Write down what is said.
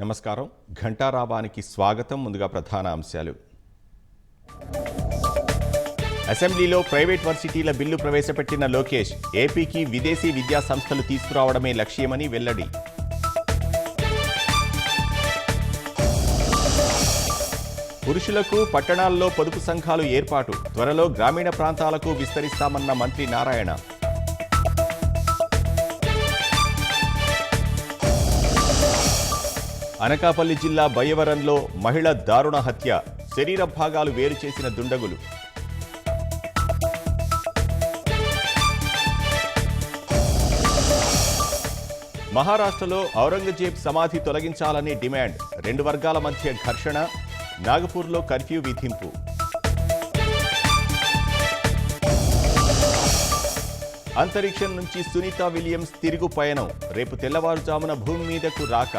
నమస్కారం. ఘంటారావానికి స్వాగతం. ముందుగా ప్రధాన అంశాలు. అసెంబ్లీలో ప్రైవేట్ వర్సిటీల బిల్లు ప్రవేశపెట్టిన లోకేష్, ఏపీకి విదేశీ విద్యా సంస్థలు తీసుకురావడమే లక్ష్యమని వెల్లడి. పురుషులకు పట్టణాల్లో పొదుపు సంఘాలు ఏర్పాటు, త్వరలో గ్రామీణ ప్రాంతాలకు విస్తరిస్తామన్న మంత్రి నారాయణ. అనకాపల్లి జిల్లా బయ్యవరంలో మహిళ దారుణ హత్య, శరీర భాగాలు వేరు చేసిన దుండగులు. మహారాష్ట్రలో ఔరంగజేబ్ సమాధి తొలగించాలని డిమాండ్, 2 వర్గాల మధ్య ఘర్షణ, నాగపూర్లో కర్ఫ్యూ విధింపు. అంతరిక్షం నుంచి సునీత విలియమ్స్ తిరుగు పయనం, రేపు తెల్లవారుజామున భూమి మీదకు రాక.